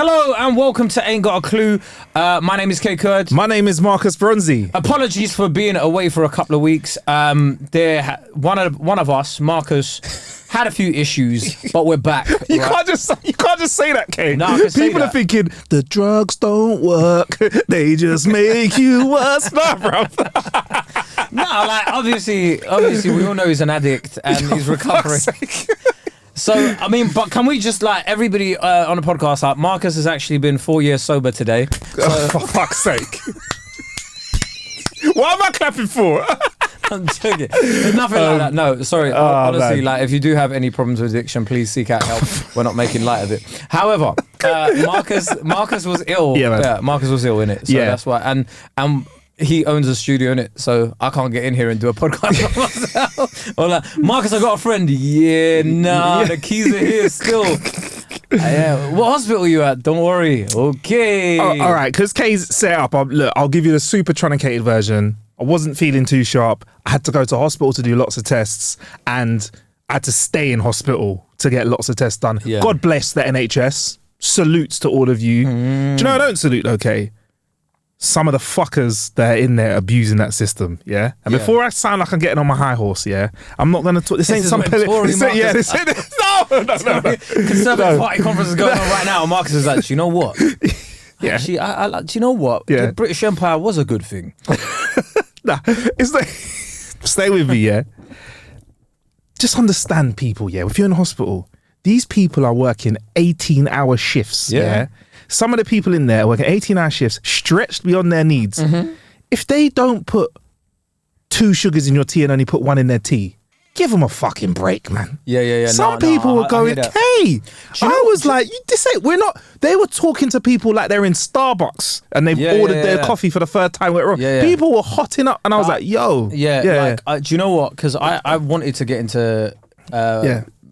Hello and welcome to Ain't Got a Clue. My name is K Kurd. My name is Marcus Bronzy. Apologies for being away for a couple of weeks. One of us, Marcus, had a few issues, but we're back. You can't just say that, K. No, I can say People that. are thinking the drugs don't work; they just make you worse. Nah, bro. No, like obviously, we all know he's an addict and he's recovering. So, I mean, but can we just, like, everybody on the podcast, like, Marcus has actually been 4 years sober today. Oh, for fuck's sake. What am I clapping for? I'm joking. There's nothing like that. No, sorry. Honestly, man. like, if you do have any problems with addiction, please seek out help. We're not making light of it. However, Marcus was ill. Yeah, man. Marcus was ill in it. So Yeah. that's why. And he owns a studio in it, so I can't get in here and do a podcast by myself. Or like, Marcus, I got a friend. Yeah, nah, the keys are here still. Yeah, what hospital are you at? Don't worry. Okay. Oh, all right, because K's set up. I'll give you the super truncated version. I wasn't feeling too sharp. I had to go to hospital to do lots of tests, and I had to stay in hospital to get lots of tests done. Yeah. God bless the NHS. Salutes to all of you. Do you know I don't salute, okay? Some of the fuckers that are in there abusing that system, yeah? And before I sound like I'm getting on my high horse, yeah? I'm not going to talk... This ain't some... No. Conservative Party conference is going on right now, and Marcus is like, do you know what? Yeah. Actually, do you know what? Yeah. The British Empire was a good thing. Nah, it's like... Stay with me, yeah? Just understand people, yeah? If you're in a hospital, these people are working 18-hour shifts, yeah? Some of the people in there are working 18-hour shifts, stretched beyond their needs. Mm-hmm. If they don't put 2 sugars in your tea and only put 1 in their tea, give them a fucking break, man. Yeah. Some people were going, hey, I was like, this ain't, we're not, they were talking to people like they're in Starbucks and they've ordered their coffee for the third time. People were hotting up and I was like, yo. Yeah. Like, do you know what? Because I wanted to get into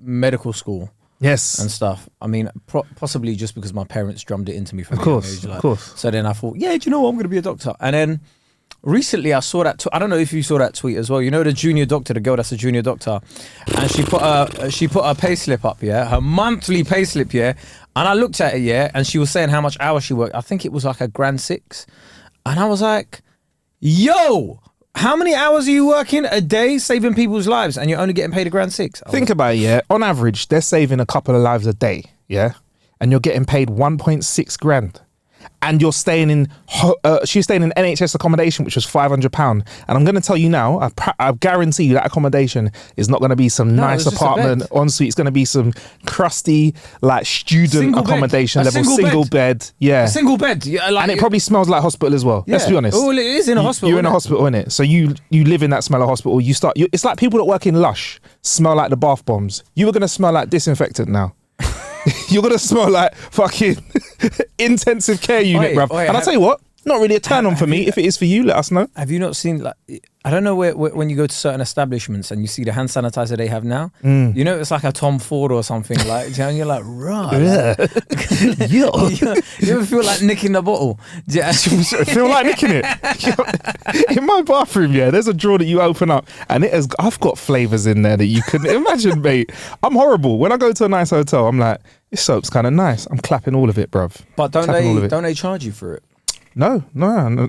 medical school. Yes. And stuff. I mean, possibly just because my parents drummed it into me from a young age. Of course. So then I thought, yeah, do you know what? I'm going to be a doctor. And then recently I saw that, I don't know if you saw that tweet as well. You know the junior doctor, the girl that's a junior doctor. And she put her pay slip up, yeah? Her monthly pay slip, yeah? And I looked at it, yeah? And she was saying how much hours she worked. I think it was like $1,600. And I was like, yo! How many hours are you working a day saving people's lives and you're only getting paid $1,600? Think about it, yeah. On average, they're saving a couple of lives a day, yeah? And you're getting paid $1,600. And you're staying in, she's staying in NHS accommodation, which was £500. And I'm going to tell you now, I guarantee you that accommodation is not going to be some nice apartment ensuite. It's going to be some crusty, like student accommodation level, single bed. Yeah. A single bed. Yeah, like, and it probably smells like hospital as well. Let's be honest. Oh, well, it is in a hospital. You're in a hospital, innit? So you live in that smell of hospital. It's like people that work in Lush smell like the bath bombs. You were going to smell like disinfectant now. You're going to smell like fucking intensive care unit, bruv. And I'll tell you what, not really a turn on for me. If it is for you, let us know. Have you not seen, like, I don't know when you go to certain establishments and you see the hand sanitizer they have now, you know, it's like a Tom Ford or something, like, and you're like, right. You ever feel like nicking the bottle? Feel like nicking it? In my bathroom, yeah, there's a drawer that you open up and I've got flavours in there that you couldn't imagine, mate. I'm horrible. When I go to a nice hotel, I'm like, this soap's kind of nice. I'm clapping all of it, bruv. But don't they charge you for it? No,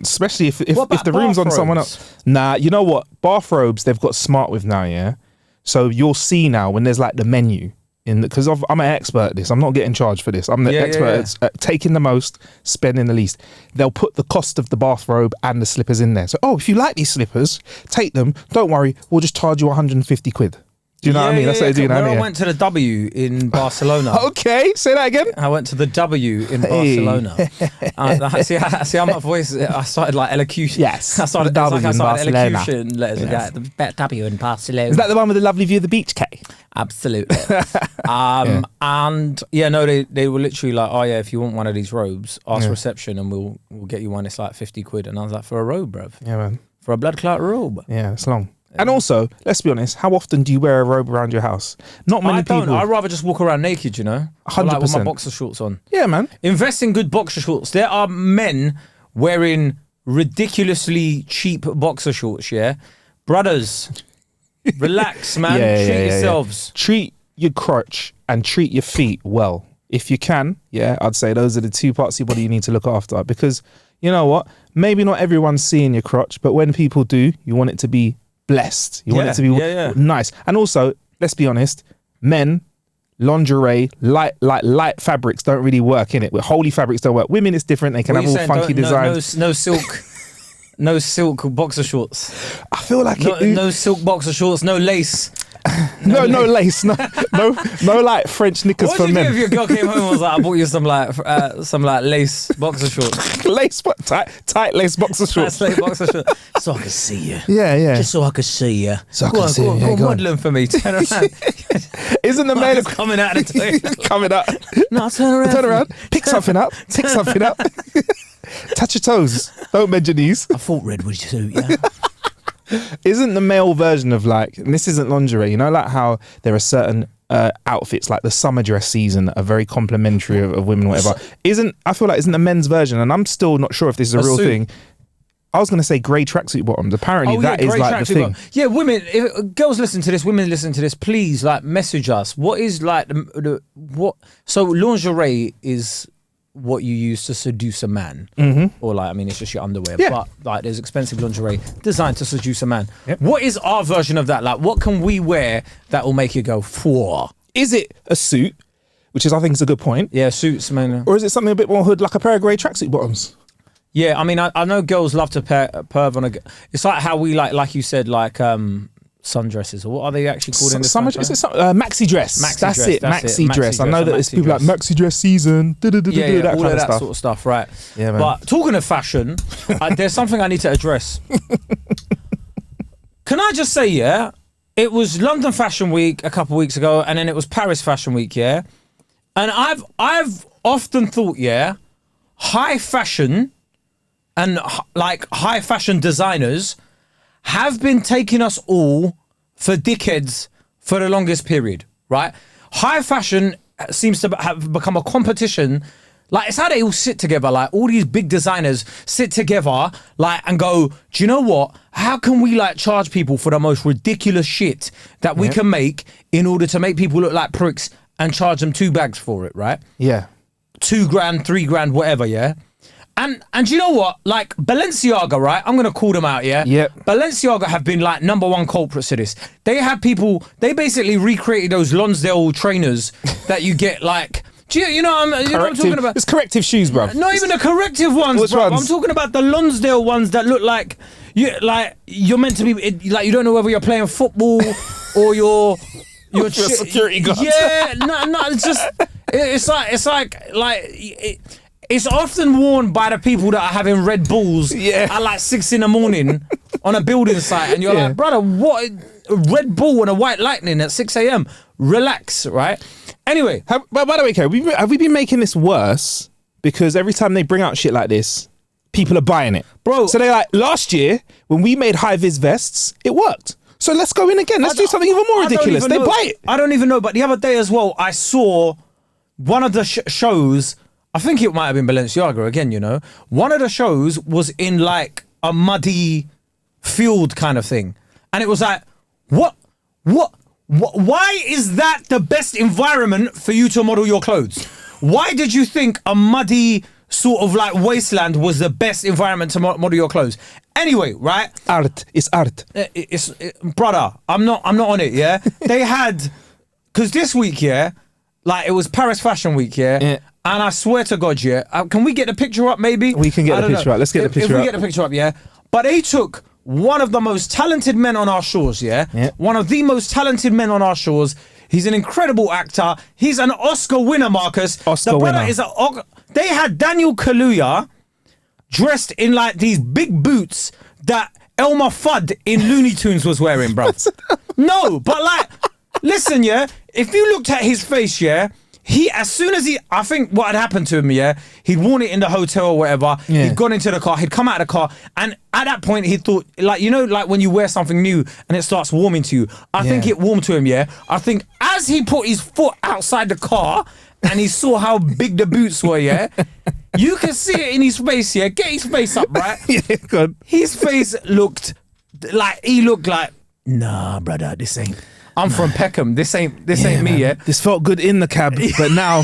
especially if the room's on someone else. Nah, you know what? Bathrobes, they've got smart with now, yeah? So you'll see now when there's like the menu, because I'm an expert at this. I'm not getting charged for this. I'm the expert at taking the most, spending the least. They'll put the cost of the bathrobe and the slippers in there. So, if you like these slippers, take them. Don't worry, we'll just charge you 150 quid. Do you know what I mean? That's what they do now. I went to the W in Barcelona. Okay, say that again. I went to the W in Barcelona. See how my voice, I started like elocution. Yes, I started W in Barcelona. Elocution letters. Yes. The W in Barcelona. Is that the one with the lovely view of the beach, Kay? Absolutely. And they were literally like, oh yeah, if you want one of these robes, ask reception and we'll get you one. It's like 50 quid. And I was like, for a robe, bruv? Yeah, man. For a blood clot robe? Yeah, it's long. And also, let's be honest, how often do you wear a robe around your house? Not many people. I'd rather just walk around naked, you know? 100%. Like with my boxer shorts on. Yeah, man. Invest in good boxer shorts. There are men wearing ridiculously cheap boxer shorts, yeah? Brothers, relax, man. Treat yourselves. Treat your crotch and treat your feet well. if you can, I'd say those are the two parts of your body you need to look after, because you know what? Maybe not everyone's seeing your crotch, but when people do, you want it to be blessed. You want it to be nice. And also, let's be honest, men, lingerie, light fabrics don't really work, innit? With holy fabrics don't work. Women, it's different. They can have all funky designs. No silk. No silk boxer shorts. I feel like no silk boxer shorts, no lace. No lace, no like French knickers for men. What would you do if your girl came home and was like, I bought you some lace boxer shorts? tight lace boxer shorts. Tight lace boxer shorts. So I can see you. Yeah. Just so I can see you. So I can see you. Go on, modelling for me. Turn around. Isn't the male coming out of the toilet? Coming up. No, turn around. Pick something up. Touch your toes. Don't bend your knees. I thought red would suit you. Isn't the male version of like, and this isn't lingerie, you know, like how there are certain outfits like the summer dress season that are very complimentary of women, whatever. I feel like isn't the men's version, and I'm still not sure if this is a real thing. I was going to say grey tracksuit bottoms. Apparently that is like the thing. Yeah, women, if girls listen to this, women listen to this, please like message us. What is like what? So lingerie is what you use to seduce a man, or like, I mean, it's just your underwear, but like there's expensive lingerie designed to seduce a man. What is our version of that? Like, what can we wear that will make you go, "Four"? Is it a suit, which is, I think, is a good point. Yeah, suits, man. Or is it something a bit more hood, like a pair of grey tracksuit bottoms? Yeah, I mean, I know girls love to perv on a. It's like how we like you said, like sundresses, or what are they actually called in this country? Is it maxi dress? Maxi dress. I know that there's people like maxi dress season. All of that sort of stuff, right? Yeah, man. But talking of fashion, there's something I need to address. Can I just say, it was London Fashion Week a couple of weeks ago, and then it was Paris Fashion Week, and I've often thought, high fashion and like high fashion designers have been taking us all for dickheads for the longest period, right? High fashion seems to have become a competition. Like, it's how they all sit together. Like, all these big designers sit together, like, and go, do you know what? How can we, like, charge people for the most ridiculous shit that we can make in order to make people look like pricks and charge them 2 bags for it, right? Yeah. 2 grand, 3 grand, whatever, And you know what? Like, Balenciaga, right? I'm going to call them out, Yep. Balenciaga have been, like, #1 culprits to this. They they basically recreated those Lonsdale trainers that you get, like... You know what I'm talking about? It's corrective shoes, bro. Not even the corrective ones, Which bro. ones? I'm talking about the Lonsdale ones that look like you're meant to be, like, you don't know whether you're playing football or you're security guard. Yeah, no, it's it's often worn by the people that are having Red Bulls at like 6 a.m. on a building site, and you're like, brother, what? Red Bull and a white lightning at 6 a.m. Relax, right? Anyway, but by the way, have we been making this worse? Because every time they bring out shit like this, people are buying it, bro. So they like, last year when we made high vis vests, it worked. So let's go in again. Let's do something even more ridiculous. They buy it. I don't even know. But the other day as well, I saw one of the shows. I think it might have been Balenciaga again. You know, one of the shows was in like a muddy field kind of thing, and it was like, what? Why is that the best environment for you to model your clothes? Why did you think a muddy sort of like wasteland was the best environment to model your clothes? Anyway, right? Art. It's art. Brother, I'm not on it, They had, because this week, like it was Paris Fashion Week, and I swear to God, can we get the picture up maybe? We can get the picture up. Let's get the picture up. If we get the picture up, But they took one of the most talented men on our shores, one of the most talented men on our shores. He's an incredible actor. He's an Oscar winner, Marcus. Oscar winner. They had Daniel Kaluuya dressed in like these big boots that Elmer Fudd in Looney Tunes was wearing, bro. No, but like, listen, if you looked at his face, I think what had happened to him, he'd worn it in the hotel or whatever, he'd gone into the car, he'd come out of the car, and at that point he thought, like, you know, like when you wear something new and it starts warming to you, I think it warmed to him, I think as he put his foot outside the car and he saw how big the boots were, you can see it in his face, get his face up, right? Good. His face looked like, nah, brother, this ain't. I'm from Peckham. This ain't me, This felt good in the cab, but now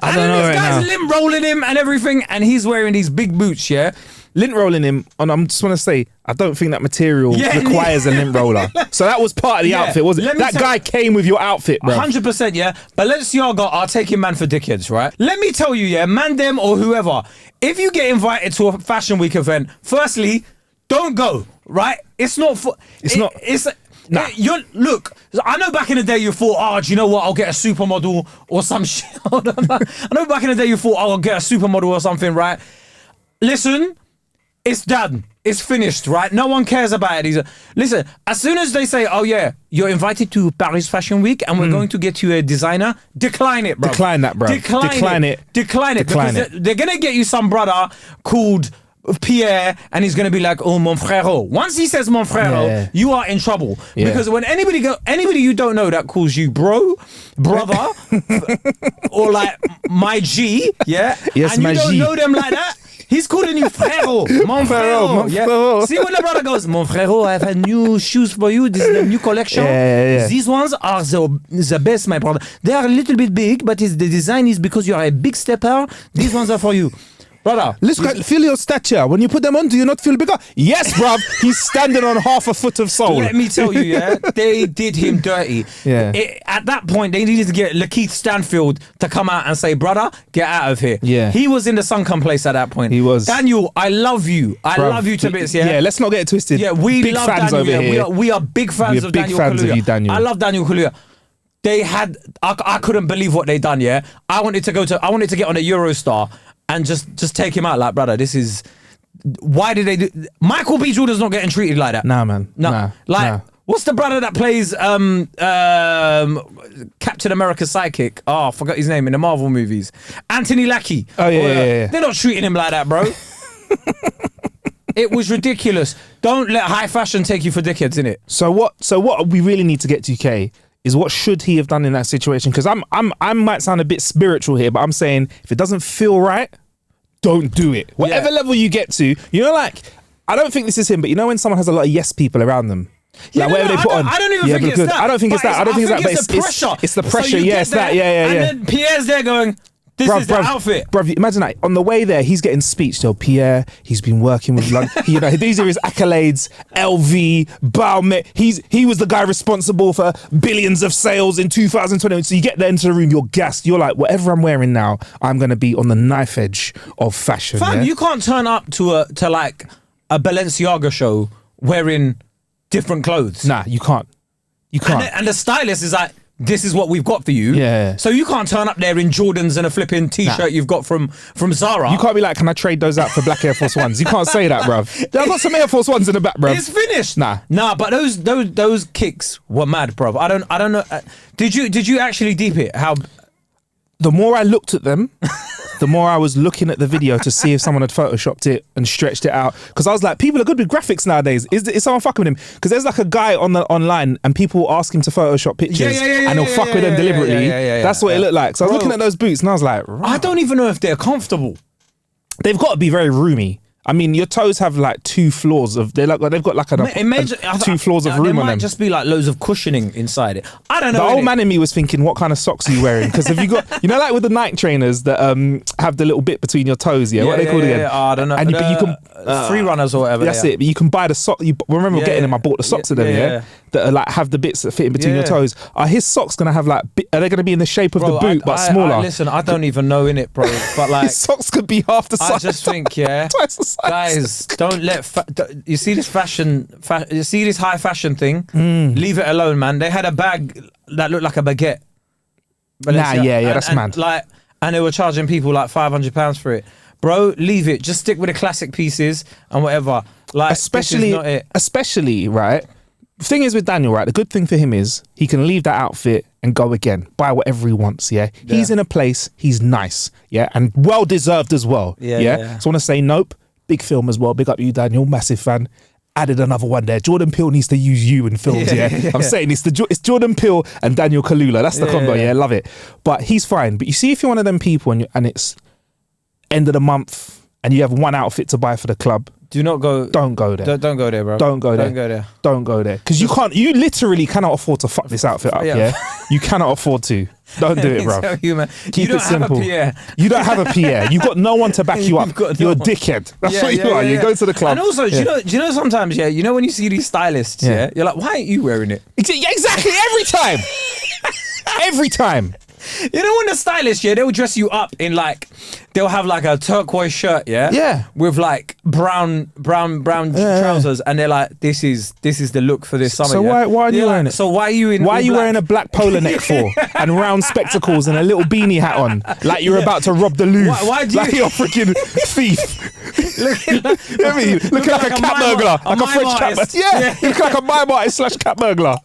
I don't know this right guy's now. lint rolling him and everything, and he's wearing these big boots, yeah? Lint rolling him, and I just want to say, I don't think that material requires a lint roller. So that was part of the outfit, wasn't it? That guy came with your outfit, bro. 100%, yeah. Balenciaga are taking man for dickheads, right? Let me tell you, yeah, man, them or whoever, if you get invited to a fashion week event, firstly, don't go, right? It's not for... Nah. Look, I know back in the day you thought, do you know what? I'll get a supermodel or some shit. I know back in the day you thought, I'll get a supermodel or something, right? Listen... It's done. It's finished, right? No one cares about it. Listen, as soon as they say, oh yeah, you're invited to Paris Fashion Week and we're going to get you a designer, decline it, bro. Decline that, bro. Decline it. Because they're going to get you some brother called Pierre and he's going to be like, oh, mon frère. Once he says mon frère, you are in trouble. Yeah. Because when anybody you don't know that calls you brother, or like my G, yeah? Yes, and my you don't G. know them like that, he's calling you frérot, mon frérot. Yeah? See when the brother goes, mon frérot, I have new shoes for you. This is the new collection. Yeah. These ones are the best, my brother. They are a little bit big, but the design is because you are a big stepper. These ones are for you. Brother, feel your stature. When you put them on, do you not feel bigger? Yes, bruv. He's standing on half a foot of sole. Let me tell you, yeah, they did him dirty. Yeah. At that point, they needed to get Lakeith Stanfield to come out and say, brother, get out of here. Yeah. He was in the sunken place at that point. He was. Daniel, I love you. I love you to bits, yeah? Yeah, let's not get it twisted. Yeah, we big love fans Daniel. over here. We are big fans of Daniel fans Kaluuya. of you, Daniel. I love Daniel Kaluuya. They had, I couldn't believe what they done, yeah? I wanted to get on a Eurostar and just take him out like, brother, this is... Why did they do... Michael B. Jordan's not getting treated like that. Nah, man. No. What's the brother that plays Captain America's sidekick? Oh, I forgot his name in the Marvel movies. Anthony Mackie. Oh, yeah. They're not treating him like that, bro. It was ridiculous. Don't let high fashion take you for dickheads, innit? So what we really need to get to, K, is what should he have done in that situation? Because I might sound a bit spiritual here, but I'm saying if it doesn't feel right, don't do it. Whatever level you get to, you know, like, I don't think this is him, but you know when someone has a lot of yes people around them? Yeah, like whatever they put on. I don't even think it's that. I don't think it's that. I don't think it's that, but it's the pressure. It's the pressure. So Yeah, it's that. Yeah. And then Pierre's there going, this is the outfit. Bruv, imagine that. On the way there, he's getting speech. So Pierre, he's been working with London. You know, these are his accolades. LV, Baumet. He was the guy responsible for billions of sales in 2020. So you get there into the room, you're gassed. You're like, whatever I'm wearing now, I'm going to be on the knife edge of fashion. Fam, you can't turn up to like a Balenciaga show wearing different clothes. Nah, you can't. You can't. And the stylist is like, this is what we've got for you. Yeah. So you can't turn up there in Jordans and a flipping t-shirt you've got from Zara. You can't be like, can I trade those out for black Air Force Ones? You can't say that, bruv. I've got some Air Force Ones in the back, bruv. It's finished. Nah, but those kicks were mad, bruv. I don't know. Did you actually deep it? How? The more I looked at them, the more I was looking at the video to see if someone had photoshopped it and stretched it out. Because I was like, people are good with graphics nowadays. Is someone fucking with him? Because there's like a guy online and people will ask him to Photoshop pictures and he'll fuck with them deliberately. That's what it looked like. So I was looking at those boots and I was like, right. I don't even know if they're comfortable. They've got to be very roomy. I mean, your toes have like 2 floors of. They've got like 2 floors of room on them. There might just be like loads of cushioning inside it. I don't know. The old man in me was thinking, what kind of socks are you wearing? Because have you got, you know, like with the Nike trainers that have the little bit between your toes, what are they called again? I don't know. And you can free runners or whatever. That's it. But you can buy the sock. Remember getting them? I bought the socks of them. That are like have the bits that fit in between your toes. Are his socks gonna have like? Are they gonna be in the shape of the boot but smaller? Listen, I don't even know in it, bro. But like, his socks could be half the size. I just think, twice the size. Guys, don't let you see this you see this high fashion thing. Leave it alone, man. They had a bag that looked like a baguette. That's mad. Like, and they were charging people like £500 for it. Bro, leave it. Just stick with the classic pieces and whatever. Like, especially, this is not it. Especially, right? The thing is with Daniel, right? The good thing for him is he can leave that outfit and go again, buy whatever he wants. He's in a place, he's nice, and well deserved as well. So I want to say, nope, big film as well. Big up you, Daniel, massive fan. Added another one there. Jordan Peele needs to use you in films. I'm saying it's Jordan Peele and Daniel Kaluuya. That's the combo. Love it. But he's fine. But you see, if you're one of them people and it's end of the month and you have one outfit to buy for the club. Do not go. Don't go there. Don't go there, bro. Don't go there. Don't go there. Don't go there. Because you literally cannot afford to fuck this outfit up, You cannot afford to. Don't do it, bro. Keep it simple. You don't have a Pierre. You've got no one to back you up. You're a dickhead. That's what you are. You go to the club. And also, do you know sometimes, you know when you see these stylists, you're like, why aren't you wearing it? Exactly. Every time. Every time. You know when the stylists, they'll dress you up in like, they'll have like a turquoise shirt, with like brown trousers, and they're like, this is the look for this summer. So why are you wearing it? So why are you wearing a black polo neck for and round spectacles and a little beanie hat on, like you're about to rob the Louvre? Why do you? Like you're a freaking thief. looking like a cat burglar, like a French cat burglar. Yeah, you look like a mime artist / cat burglar.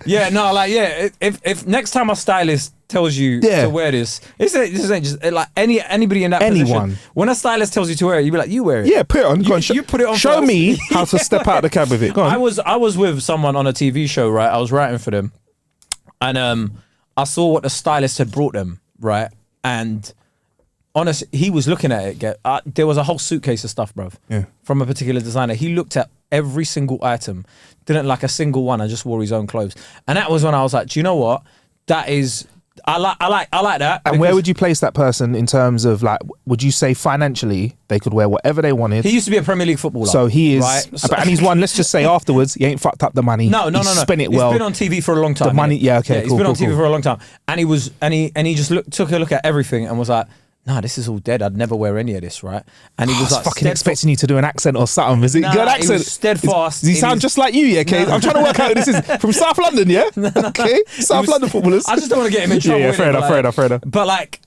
If next time a stylist tells you to wear this ain't just like anybody in that position. When a stylist tells you to wear it, you be like, you wear it. Yeah, put it on. Go on, you put it on. Show first. me how to step out of the cab with it. Go on. I was with someone on a TV show, right? I was writing for them, and I saw what the stylist had brought them, right? And honestly, he was looking at it. There was a whole suitcase of stuff, bruv, from a particular designer. He looked at every single item, didn't like a single one, and just wore his own clothes. And that was when I was like, do you know what? That is, I like that. And where would you place that person in terms of like, would you say financially they could wear whatever they wanted? He used to be a Premier League footballer. So he is, right? And he's won, let's just say afterwards, he ain't fucked up the money. No. Spent it well. He's been on TV for a long time. The money, he's been on TV for a long time. And he just took a look at everything and was like, nah, this is all dead. I'd never wear any of this, right? And he was like, fucking expecting you to do an accent or something. Is it good accent? He was steadfast. Does he sound just like you, okay? I'm trying to work out who this is. From South London, yeah? Okay? South London footballers. I just don't want to get him in trouble. Yeah, fair enough. But like,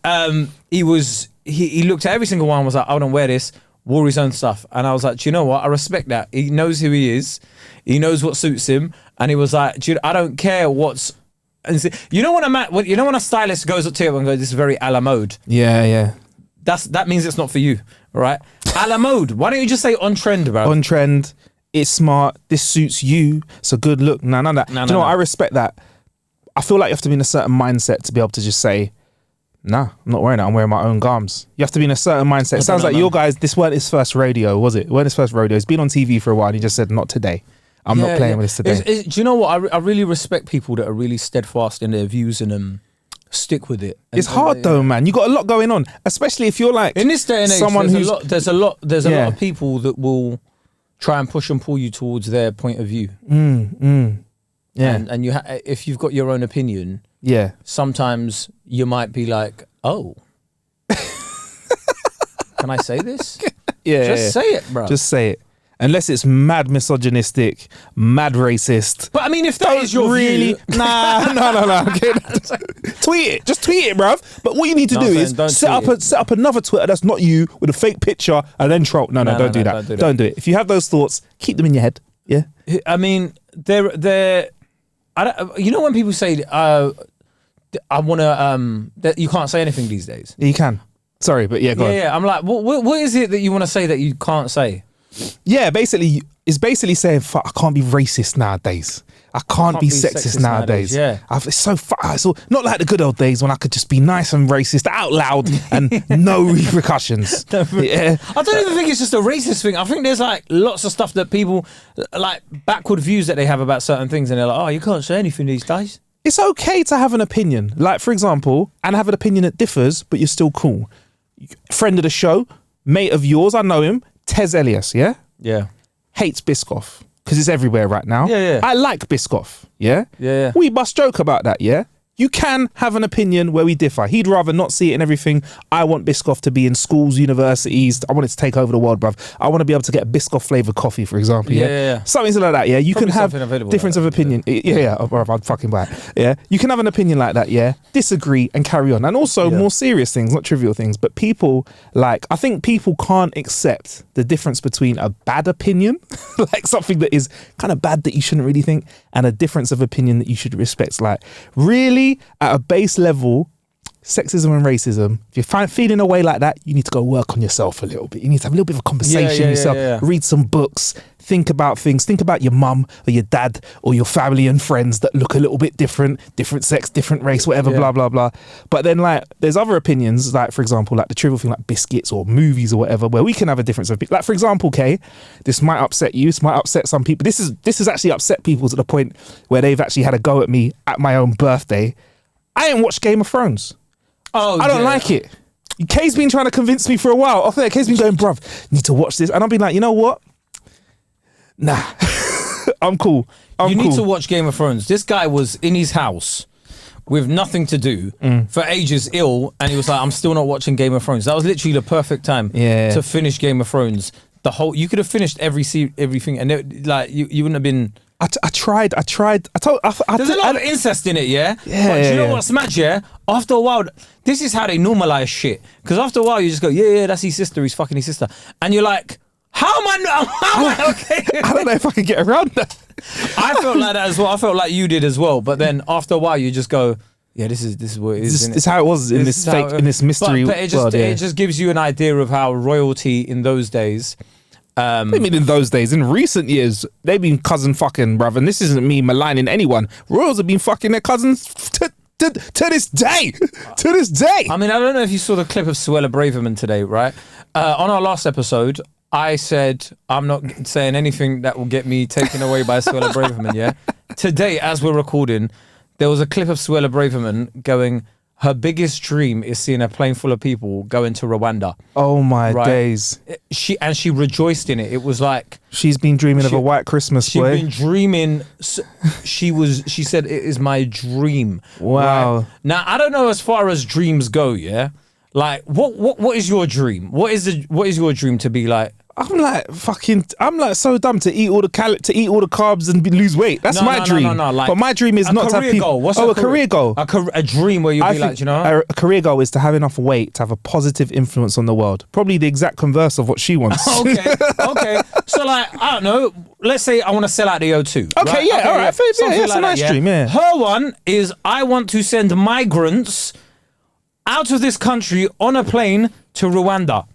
he looked at every single one and was like, I wouldn't wear this, wore his own stuff. And I was like, do you know what? I respect that. He knows who he is. He knows what suits him. And he was like, I don't care what's... You know when a stylist goes up to you and goes, this is very a la mode. Yeah. That means it's not for you, right? A la mode. Why don't you just say on trend, bro? On trend. It's smart. This suits you. It's a good look. None of that. Do you know what? I respect that. I feel like you have to be in a certain mindset to be able to just say, nah, I'm not wearing it. I'm wearing my own garms. You have to be in a certain mindset. It sounds like your guys, this weren't his first rodeo, was it? It weren't his first rodeo. He's been on TV for a while and he just said, not today. I'm not playing with this today. Do you know what? I really respect people that are really steadfast in their views and stick with it. It's hard though, man. You got a lot going on, especially if you're like in this day and age. Someone there's a lot of people that will try and push and pull you towards their point of view. Yeah, and if you've got your own opinion, sometimes you might be like, oh, can I say this? Just say it, bro. Just say it. Unless it's mad misogynistic, mad racist. But I mean, if that is your view... No. Tweet it. Just tweet it, bruv. But what you need to do is set up another Twitter that's not you with a fake picture and then troll. No, don't do that. Don't do it. If you have those thoughts, keep them in your head. Yeah. I mean, they're you know when people say, I want to... that you can't say anything these days? You can. Sorry, but go on. Yeah. I'm like, what is it that you want to say that you can't say? Yeah, basically, it's basically saying, fuck, I can't be racist nowadays. I can't be sexist nowadays. Yeah. It's so it's not like the good old days when I could just be nice and racist out loud and no repercussions. Yeah. I don't even think it's just a racist thing. I think there's like lots of stuff that people, like backward views that they have about certain things, and they're like, oh, you can't say anything these days. It's okay to have an opinion. Like, for example, and have an opinion that differs, but you're still cool. Friend of the show, mate of yours, I know him, Tez Elias, yeah? Yeah. Hates Biscoff because it's everywhere right now. Yeah. I like Biscoff, yeah? Yeah. We must joke about that, yeah? You can have an opinion where we differ. He'd rather not see it in everything. I want Biscoff to be in schools, universities. I want it to take over the world, bruv. I want to be able to get Biscoff flavoured coffee, for example. Yeah. Something like that, yeah? You Probably can have difference of opinion. Yeah, bruv, I'd fucking buy it. Yeah? You can have an opinion like that, yeah? Disagree and carry on. And also more serious things, not trivial things. But people, like, I think people can't accept the difference between a bad opinion, like something that is kind of bad that you shouldn't really think, and a difference of opinion that you should respect. Like, really, at a base level, sexism and racism. If you're feeling a way like that, you need to go work on yourself a little bit. You need to have a little bit of a conversation with yourself. Read some books. Think about things. Think about your mum or your dad or your family and friends that look a little bit different sex, different race, whatever, blah, blah, blah. But then like, there's other opinions, like for example, like the trivial thing like biscuits or movies or whatever, where we can have a difference of, like for example, Kay, this might upset you, this might upset some people. This has actually upset people to the point where they've actually had a go at me at my own birthday. I ain't watched Game of Thrones. I don't like it. Kay's been trying to convince me for a while. Off there, Kay's been going, bruv, you need to watch this. And I've been like, you know what? Nah, I'm cool. You need to watch Game of Thrones. This guy was in his house with nothing to do for ages, ill, and he was like, I'm still not watching Game of Thrones. That was literally the perfect time to finish Game of Thrones. You could have finished everything, and you wouldn't have been. I tried. There's a lot of incest in it, yeah? But do you know what's mad, yeah? After a while, this is how they normalize shit. Because after a while, you just go, yeah, that's his sister. He's fucking his sister. And you're like, how am I okay? I don't know if I can get around that. I felt like that as well. I felt like you did as well. But then after a while, you just go, yeah, this is what it is. This is how it was in this fake, in this mystery but it just gives you an idea of how royalty in those days. I mean, in those days, in recent years, they've been cousin fucking, bruv. And this isn't me maligning anyone. Royals have been fucking their cousins to this day. To this day. I mean, I don't know if you saw the clip of Suella Braverman today, right? On our last episode, I said, I'm not saying anything that will get me taken away by Suella Braverman, yeah? Today, as we're recording, there was a clip of Suella Braverman going, her biggest dream is seeing a plane full of people going to Rwanda. Oh my days. She rejoiced in it. It was like... She's been dreaming of a white Christmas, boy. She's been dreaming... She said, it is my dream. Wow. Right? Now, I don't know as far as dreams go, yeah? Like, what is your dream? What is your dream to be like? I'm like so dumb to eat all the carbs and lose weight. That's my dream. No. Like, but my dream is not to have people. What's a career goal? A dream where you'll be like, you know, a career goal is to have enough weight to have a positive influence on the world. Probably the exact converse of what she wants. Okay. So like, I don't know. Let's say I want to sell out the O2. Okay, right? Yeah, all right. Yeah, it's a nice dream. Yeah. Her one is I want to send migrants out of this country on a plane to Rwanda.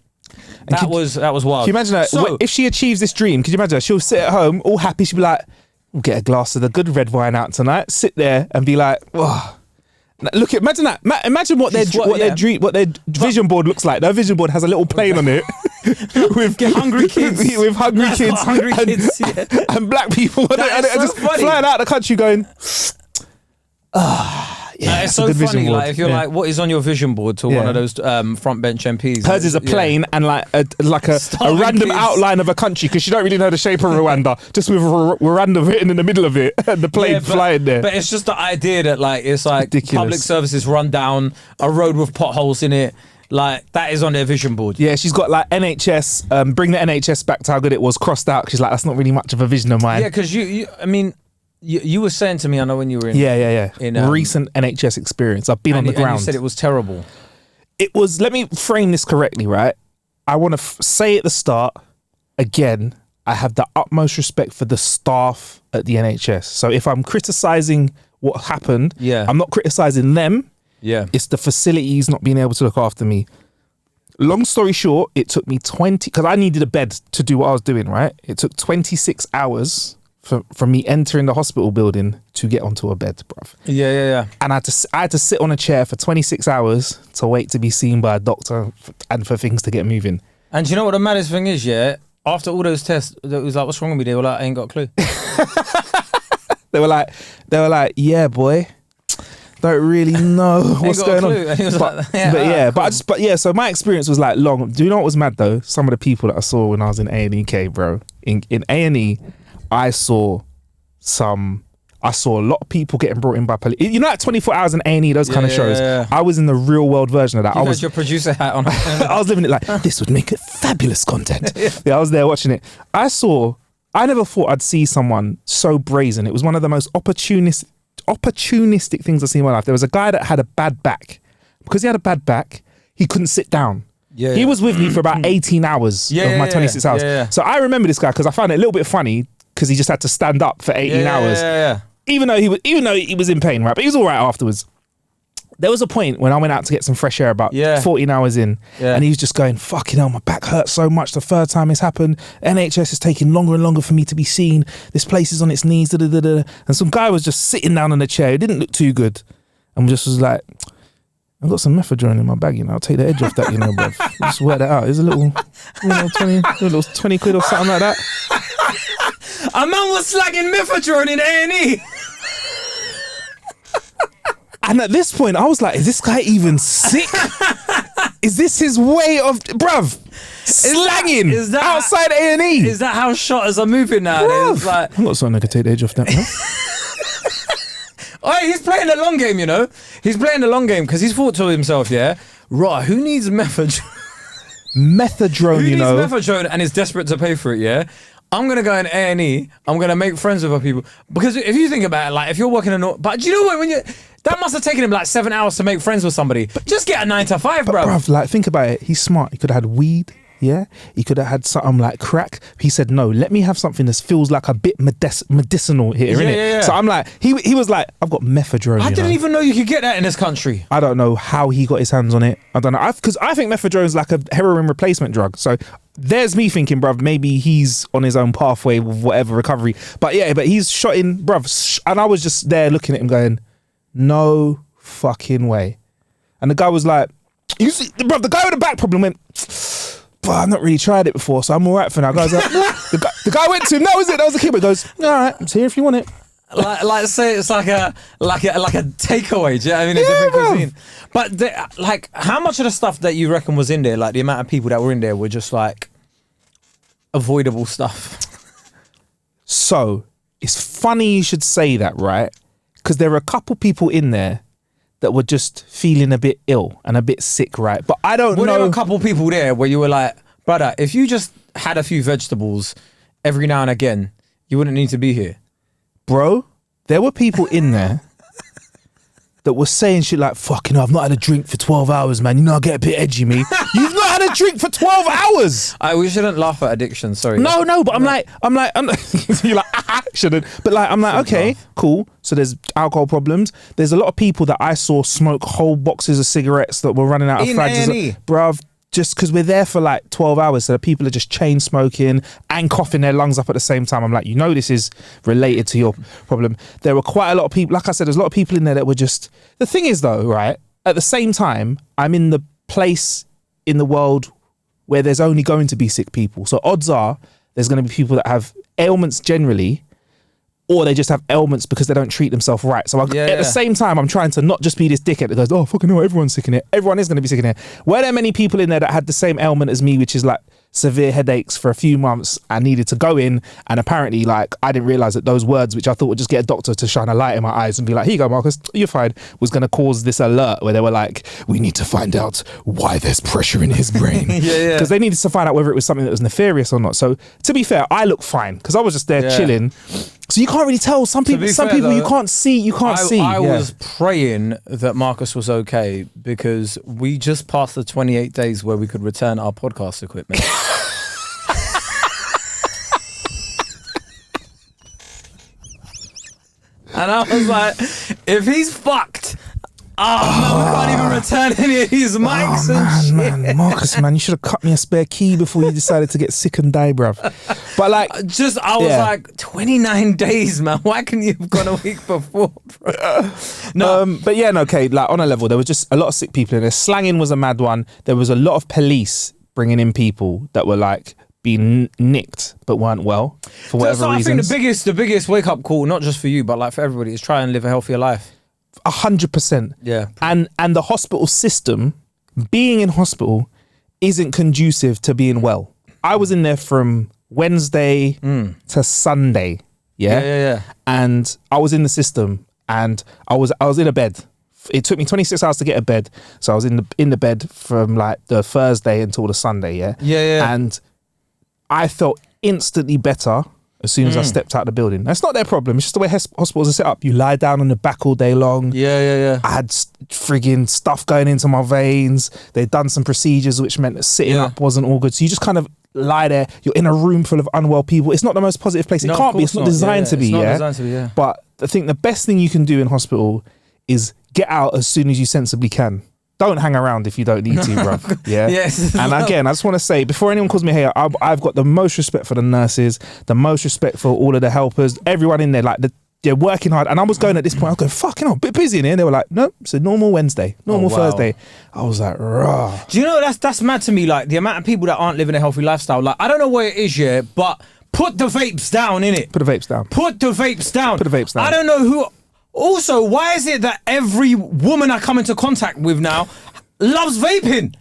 That was wild. Can you imagine that? So, if she achieves this dream, could you imagine that? She'll sit at home all happy. She'll be like, we'll get a glass of the good red wine out tonight. Sit there and be like, oh. Look, imagine that. Imagine what their vision board looks like. Their vision board has a little plane on it with hungry kids, with hungry kids, and black people, and just flying out the country going. Yeah, it's so funny. Like if you're like, what is on your vision board to one of those front bench MPs? Hers is a plane and like a random outline of a country because you don't really know the shape of Rwanda, just with Rwanda written in the middle of it and the plane flying there. But it's just the idea that like it's like ridiculous. Public services run down, a road with potholes in it. Like that is on their vision board. Yeah, she's got like NHS, bring the NHS back to how good it was crossed out. She's like, that's not really much of a vision of mine. Yeah, because you were saying to me, I know when you were in... in recent NHS experience. I've been on the ground. And you said it was terrible. It was... Let me frame this correctly, right? I want to say at the start, again, I have the utmost respect for the staff at the NHS. So if I'm criticising what happened, I'm not criticising them. Yeah. It's the facilities not being able to look after me. Long story short, it took me 20... Because I needed a bed to do what I was doing, right? It took 26 hours... From me entering the hospital building to get onto a bed, bruv. Yeah. And I had to sit on a chair for 26 hours to wait to be seen by a doctor and for things to get moving. And do you know what the maddest thing is, yeah? After all those tests, it was like, what's wrong with me? They were like, I ain't got a clue. They were like, yeah, boy. Don't really know what's going on. And he was like, so my experience was like long. Do you know what was mad though? Some of the people that I saw when I was in A&E, bro. In A&E, I saw a lot of people getting brought in by police. You know, like 24 Hours in A&E, those kind of shows. Yeah. I was in the real world version of that. I was your producer hat on. I was living it like, this would make it fabulous content. I was there watching it. I never thought I'd see someone so brazen. It was one of the most opportunistic things I've seen in my life. There was a guy that had a bad back. Because he had a bad back, he couldn't sit down. Yeah, he was with me for about 18 hours of my 26 hours. Yeah. So I remember this guy because I found it a little bit funny because he just had to stand up for 18 hours. Yeah. Even though he was in pain, right? But he was all right afterwards. There was a point when I went out to get some fresh air about 14 hours in, and he was just going, fucking hell, my back hurts so much. The third time it's happened. NHS is taking longer and longer for me to be seen. This place is on its knees. Da, da, da, da. And some guy was just sitting down in a chair. It didn't look too good. And just was like, I've got some methadone in my bag, you know. I'll take the edge off that, you know, bruv. Just work that out. There's a little, 20 quid or something like that. A man was slagging methadone in A&E. And at this point, I was like, is this guy even sick? Is this his way of, bruv, slagging outside A&E? Is that how Shottas are moving nowadays? Like, I've got something that could take the edge off that, man. Oh, he's playing the long game, you know. He's playing the long game because he's thought to himself, right, who needs methadone? Methadone, you know. Who needs methadone and is desperate to pay for it, I'm going to go in A&E. I'm going to make friends with other people. Because if you think about it, like, if you're working but do you know what, that must have taken him like 7 hours to make friends with somebody. Just get a 9 to 5, bro. Bruv, like, think about it. He's smart. He could have had weed. Yeah, he could have had something like crack. He said, no, let me have something that feels like a bit medicinal here, innit? Yeah. So I'm like, he was like, I've got methadone. I didn't even know you could get that in this country. I don't know how he got his hands on it. I don't know. Because I think methadone is like a heroin replacement drug. So there's me thinking, bruv, maybe he's on his own pathway with whatever recovery. But he's shot in, bruv. And I was just there looking at him going, no fucking way. And the guy was like, you see, bruv, the guy with the back problem went, but I've not really tried it before, so I'm all right for now. Guys, like, the guy went to him. That was it. That was the kid. But goes, all right, it's here if you want it. Like say it's like a takeaway. Do you know what I mean? A different cuisine. But like, how much of the stuff that you reckon was in there, like the amount of people that were in there, were just like avoidable stuff? So it's funny you should say that, right? Because there are a couple people in there that were just feeling a bit ill and a bit sick, right? But I don't know. There were a couple people there where you were like, brother, if you just had a few vegetables every now and again, you wouldn't need to be here. Bro, there were people in there that were saying shit like, fucking hell, I've not had a drink for 12 hours, man. You know, I get a bit edgy, me. You've not had a drink for 12 hours. We shouldn't laugh at addiction, sorry. No, but I'm like, you're like, shouldn't. But like, I'm like, okay, cool. So there's alcohol problems. There's a lot of people that I saw smoke whole boxes of cigarettes that were running out of frags. Bruv, just because we're there for like 12 hours, so people are just chain smoking and coughing their lungs up at the same time. I'm like, you know, this is related to your problem. There were quite a lot of people, like I said, there's a lot of people in there that were just, the thing is though, right, at the same time, I'm in the place in the world where there's only going to be sick people. So odds are there's going to be people that have ailments generally, or they just have ailments because they don't treat themselves right. So at the same time, I'm trying to not just be this dickhead that goes, oh, fucking no, everyone's sick in here. Everyone is going to be sick in here. Were there many people in there that had the same ailment as me, which is like severe headaches for a few months and needed to go in? And apparently, like, I didn't realize that those words, which I thought would just get a doctor to shine a light in my eyes and be like, here you go, Marcus, you're fine, was going to cause this alert where they were like, we need to find out why there's pressure in his brain. Because they needed to find out whether it was something that was nefarious or not. So to be fair, I look fine because I was just there chilling. So you can't really tell. Some people though, you can't see. I was praying that Marcus was okay because we just passed the 28 days where we could return our podcast equipment. And I was like, if he's fucked, man, we can't even return any of these mics and shit. Man, Marcus, man, you should have cut me a spare key before you decided to get sick and die, bruv. But like, I was like, 29 days, man. Why couldn't you have gone a week before, bro? No, but yeah, no, okay. Like on a level, there was just a lot of sick people in there. Slanging was a mad one. There was a lot of police bringing in people that were like being nicked but weren't well for whatever reasons. I think the biggest wake up call, not just for you, but like for everybody, is try and live a healthier life. 100%. Yeah. And the hospital system, being in hospital, isn't conducive to being well. I was in there from Wednesday to Sunday. Yeah. And I was in the system and I was in a bed. It took me 26 hours to get a bed. So I was in the bed from like the Thursday until the Sunday. Yeah. And I felt instantly better as soon as I stepped out of the building. That's not their problem. It's just the way hospitals are set up. You lie down on the back all day long. Yeah. I had frigging stuff going into my veins. They'd done some procedures which meant that sitting up wasn't all good. So you just kind of lie there. You're in a room full of unwell people. It's not the most positive place. It can't be. It's not designed to be. But I think the best thing you can do in hospital is get out as soon as you sensibly can. Don't hang around if you don't need to, bro. Yeah. Yes. And again, I just want to say, before anyone calls me here, I've got the most respect for the nurses, the most respect for all of the helpers, everyone in there. Like they're working hard. And I was going at this point, I was going, fucking hell, a bit busy in here. And they were like, nope, it's a normal Wednesday, normal Thursday. I was like, rah. Do you know that's mad to me? Like the amount of people that aren't living a healthy lifestyle. Like I don't know what it is, yeah, but put the vapes down, innit? Put the vapes down. Put the vapes down. Put the vapes down. I don't know who. Also, why is it that every woman I come into contact with now loves vaping?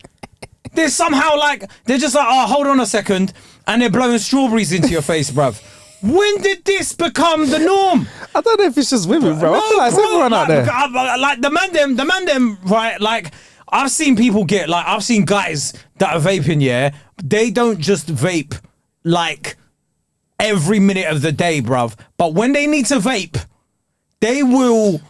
They're somehow like, they're just like, oh, hold on a second. And they're blowing strawberries into your face, bruv. When did this become the norm? I don't know if it's just women, bro. I feel like it's everyone out there. Like the man them, right? Like, I've seen people get, like, I've seen guys that are vaping, yeah. They don't just vape, like, every minute of the day, bruv. But when they need to vape, they will.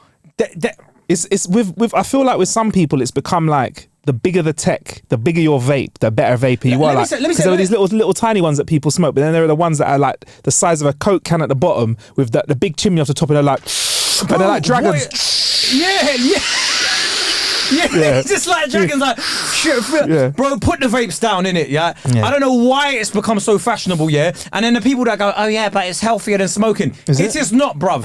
It's with. I feel like with some people, it's become like the bigger the tech, the bigger your vape, the better vapor you are. Like, because there are these little tiny ones that people smoke, but then there are the ones that are like the size of a Coke can at the bottom with the big chimney off the top, and they're like, and they're like dragons. Yeah. It's just like dragons, like, shit, bro, put the vapes down, innit, yeah? I don't know why it's become so fashionable, yeah? And then the people that go, oh yeah, but it's healthier than smoking. It is not, bruv.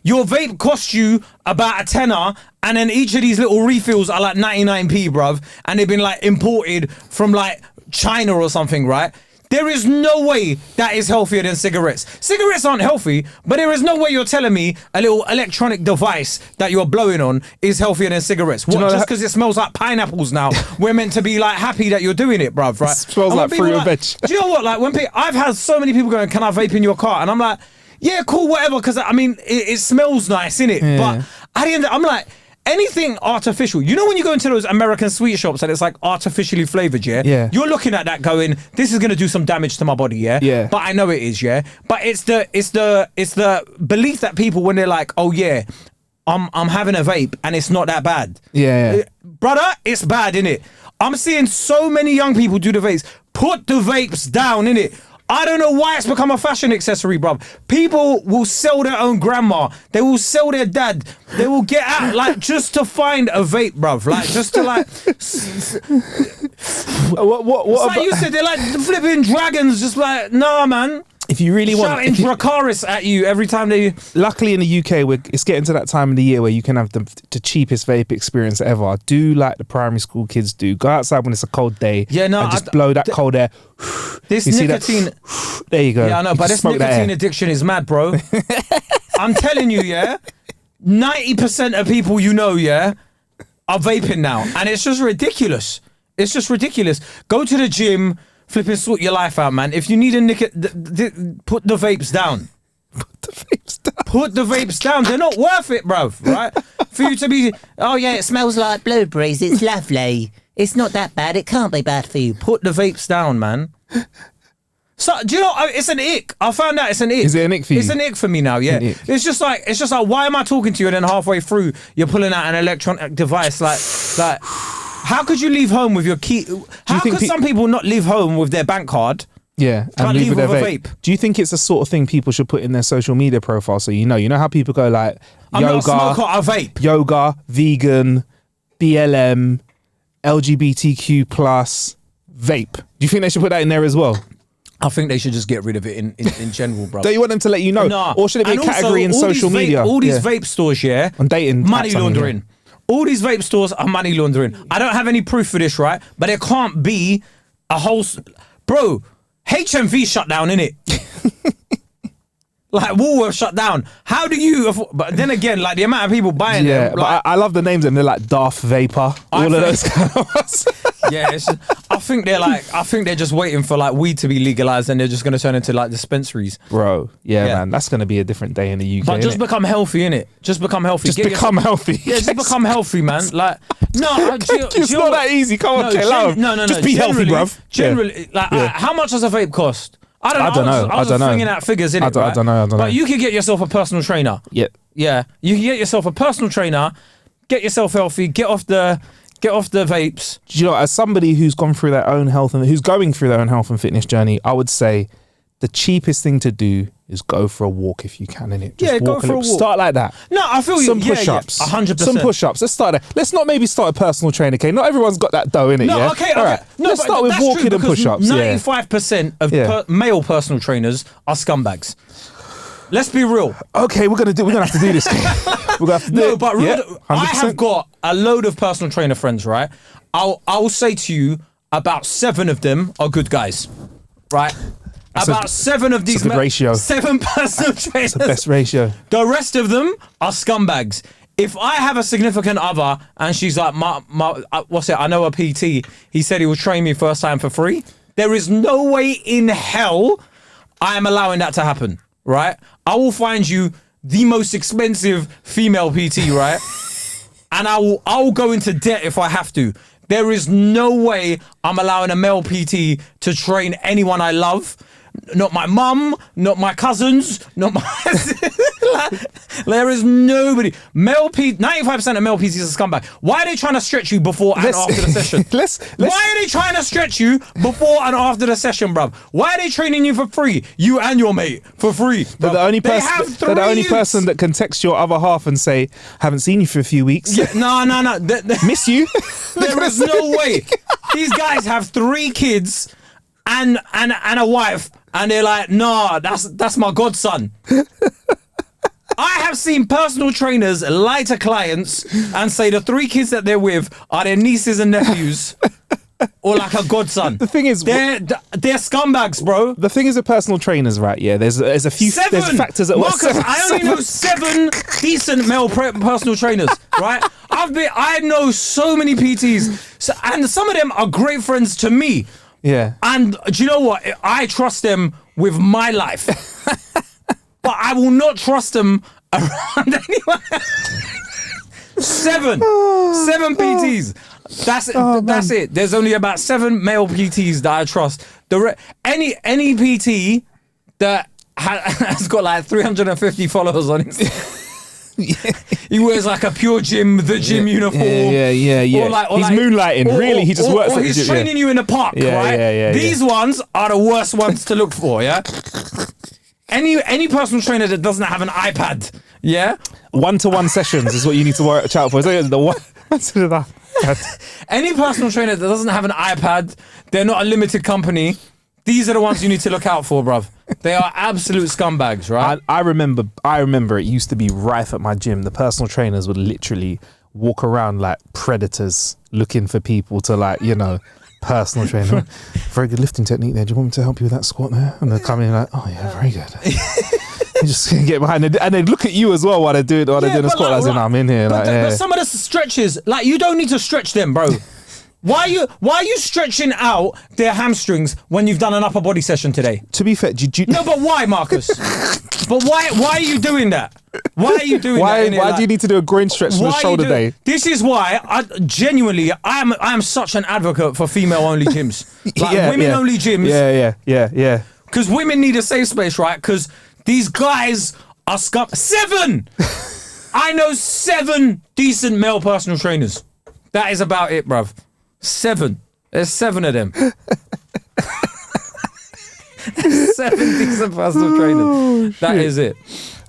Your vape costs you about a tenner, and then each of these little refills are like 99p, bruv, and they've been like imported from like China or something, right? There is no way that is healthier than cigarettes. Cigarettes aren't healthy, but there is no way you're telling me a little electronic device that you're blowing on is healthier than cigarettes. What, just because it smells like pineapples now, we're meant to be like happy that you're doing it, bruv, right? It smells like fruit and veg. Do you know what? Like when I've had so many people going, can I vape in your car? And I'm like, yeah, cool, whatever, because I mean, it smells nice, innit? Yeah. But at the end, I'm like, anything artificial, you know when you go into those American sweet shops and it's like artificially flavored, yeah? You're looking at that going, this is gonna do some damage to my body, yeah? But I know it is, yeah? But it's the belief that people, when they're like, oh yeah, I'm having a vape and it's not that bad. Brother, it's bad, innit? I'm seeing so many young people do the vapes. Put the vapes down, innit? I don't know why it's become a fashion accessory, bruv. People will sell their own grandma. They will sell their dad. They will get out, like, just to find a vape, bruv. Like, just to, like... what like you said, they're like flipping dragons, just like, nah, man. If you really want... Shouting Dracarys at you every time they... Luckily in the UK, it's getting to that time of the year where you can have the cheapest vape experience ever. Do like the primary school kids do. Go outside when it's a cold day and just blow that cold air. This nicotine... There you go. Yeah, I know, but this nicotine addiction is mad, bro. I'm telling you, yeah, 90% of people you know, yeah, are vaping now. And it's just ridiculous. It's just ridiculous. Go to the gym... Flipping sort your life out, man. If you need a put the vapes down. Put the vapes down. Put the vapes down. They're not worth it, bruv, right? For you to be, oh yeah, it smells like blueberries. It's lovely. It's not that bad. It can't be bad for you. Put the vapes down, man. So, do you know, it's an ick. I found out it's an ick. Is it an ick for you? It's an ick for me now, yeah. It's just like, why am I talking to you and then halfway through you're pulling out an electronic device like... How could you leave home with your key? How could some people not leave home with their bank card? Yeah, and leave with a vape. Do you think it's the sort of thing people should put in their social media profile? So you know how people go like I'm not a smoker, I vape. Yoga, vegan, BLM, LGBTQ plus, vape. Do you think they should put that in there as well? I think they should just get rid of it in general, bro. Don't you want them to let you know? Nah. Or should it be a category in social media? All these vape stores, yeah, on dating, money laundering. All these vape stores are money laundering. I don't have any proof for this, right? But there can't be a whole... Bro, HMV shut down, innit? Like, Woolworth shut down. How do you... But then again, like, the amount of people buying them... Like, but I love the names of them. They're like Darth Vapor. All of those kind of ones. Yeah, I think they're just waiting for, like, weed to be legalized and they're just going to turn into, like, dispensaries. Bro, yeah, man. That's going to be a different day in the UK, But just become healthy, innit? Just become healthy. Become healthy. Yeah, just become healthy, man. Like, no... It's not that easy. Come on, chill out. No. Just be healthy, bruv. Generally, like, how much does a vape cost? I don't know. I was just flinging out figures, innit? I don't know. But you could get yourself a personal trainer. Yeah. You can get yourself a personal trainer, get yourself healthy, get off the vapes. Do you know, as somebody who's gone through their own health and who's going through their own health and fitness journey, I would say the cheapest thing to do is go for a walk if you can, innit? Just go for a walk. Start like that. No, I feel you. Some push-ups. 100%. Some push-ups. Let's start there. Let's not maybe start a personal trainer, okay? Not everyone's got that dough, innit? No, yeah? okay. All right. No, let's start with walking and push-ups. 95% of male personal trainers are scumbags. Let's be real. Okay, we're gonna have to do this. We're gonna have to do it. But I have got a load of personal trainer friends, right? I'll say to you, about 7 of them are good guys, right? About 7 of these ratio. 7 personal trainers. It's the best ratio. The rest of them are scumbags. If I have a significant other and she's like, what's it? I know a PT. He said he will train me first time for free. There is no way in hell I am allowing that to happen, right? I will find you the most expensive female PT, right? And I will go into debt if I have to. There is no way I'm allowing a male PT to train anyone I love. Not my mum, not my cousins, not my... There is nobody. 95% of male PTs are scumbag. Why are they trying to stretch you before and after the session? Why are they trying to stretch you before and after the session, bruv? Why are they training you for free? You and your mate for free. They're the only person that can text your other half and say, haven't seen you for a few weeks. Yeah, no. Miss you? There is no way. These guys have 3 kids and a wife, and they're like, nah, that's my godson. I have seen personal trainers lie to clients and say the 3 kids that they're with are their nieces and nephews, or like a godson. The thing is, they're scumbags, bro. The thing is, with personal trainers, right? Yeah, there's a few 7. There's factors at work. Marcus, I only know 7 decent male personal trainers, right? I know so many PTs, and some of them are great friends to me. Yeah. And do you know what? I trust them with my life. But I will not trust them around anyone. 7 PTs. That's it. There's only about 7 male PTs that I trust. Any PT that has got like 350 followers on Instagram. He wears like a Pure Gym, the gym uniform. Yeah. He's moonlighting. Really, he just works at the gym. He's training you in the park, right? These ones are the worst ones to look for, yeah? Any personal trainer that doesn't have an iPad, yeah? 1-to-1 sessions is what you need to watch out for. Any personal trainer that doesn't have an iPad, they're not a limited company. These are the ones you need to look out for, bruv. They are absolute scumbags, right? I remember it used to be rife at my gym. The personal trainers would literally walk around like predators looking for people to, like, you know, personal trainer. Very good lifting technique there. Do you want me to help you with that squat there? And they're coming in like, oh yeah, very good. You just get behind it, and they look at you as well while they're doing the squat. Like, as in, I'm in here. But some of the stretches, like, you don't need to stretch them, bro. Why are you stretching out their hamstrings when you've done an upper body session today? To be fair, no, but why, Marcus? But why are you doing that? Why are you doing that? Why do you need to do a groin stretch for the shoulder day? This is why I am such an advocate for female-only gyms. Like, women-only gyms. Yeah. Because women need a safe space, right? Because these guys are 7! I know 7 decent male personal trainers. That is about it, bruv. 7. There's 7 of them. 7 decent personal trainers. That is it.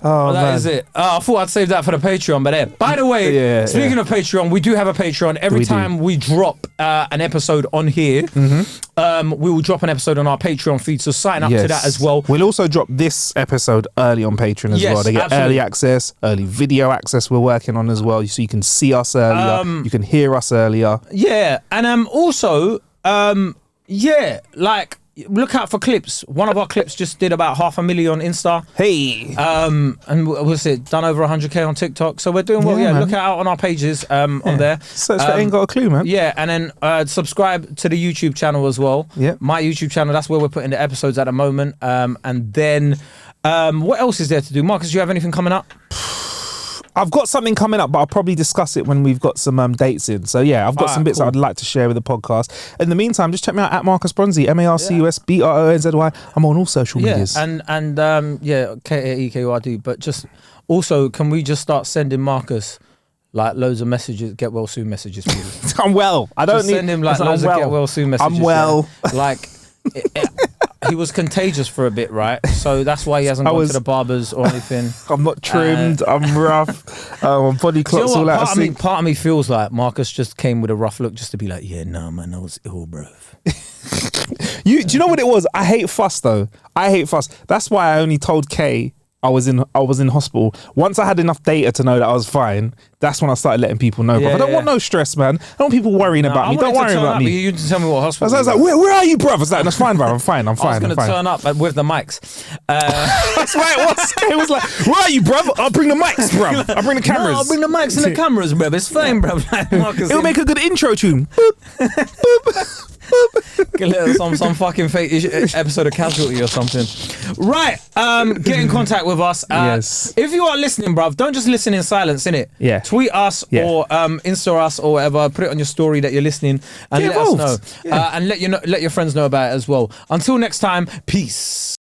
That is it. I thought I'd save that for the Patreon, but there. By the way, speaking of Patreon, we do have a Patreon. Every time we drop an episode on here, we will drop an episode on our Patreon feed, so sign up to that as well. We'll also drop this episode early on Patreon as well. They get early access, early video access we're working on as well, so you can see us earlier, you can hear us earlier. Yeah, and also, like, look out for clips. One of our clips just did about 500,000 on Insta. Hey. And what's it? Done over 100k on TikTok. So we're doing well. Yeah, look out on our pages on there. Search for Ain't Got a Clue, man. Yeah, and then subscribe to the YouTube channel as well. Yeah. My YouTube channel, that's where we're putting the episodes at the moment. And then what else is there to do? Marcus, do you have anything coming up? I've got something coming up, but I'll probably discuss it when we've got some dates in. So yeah, I've got some bits I'd like to share with the podcast. In the meantime, just check me out at Marcus Bronzy, MarcusBronzy. I'm on all social medias. And KAEKURD. But just also, can we just start sending Marcus like loads of messages, get well soon messages, please? I'm well. I don't need. Send him like loads of get well soon messages. I'm well. Yeah? Like. he was contagious for a bit, right? So that's why he hasn't gone to the barbers or anything. I'm not trimmed. I'm rough. My body clock's all out of sync. Part of me feels like Marcus just came with a rough look just to be like, yeah, nah, man, I was ill, bro. Do you know what it was? I hate fuss though. I hate fuss. That's why I only told Kay I was in hospital. Once I had enough data to know that I was fine, that's when I started letting people know. But I don't want no stress, man. I don't want people worrying about me. Don't worry about me. You didn't tell me what hospital. I was like, where are you, bruv? I was like, that's fine, bruv. I'm fine. I was going to turn up with the mics. That's why it was. It was like, where are you, bruv? I'll bring the mics, bruv. I'll bring the cameras. No, I'll bring the mics and the cameras, bruv. It's fine, bruv. Like, it'll make a good intro tune. some fucking fake episode of Casualty or something. Right, get in contact with us. Yes. If you are listening, bruv, don't just listen in silence, innit? Yeah. Tweet us or Insta us or whatever. Put it on your story that you're listening and let us know. And let your friends know about it as well. Until next time, peace.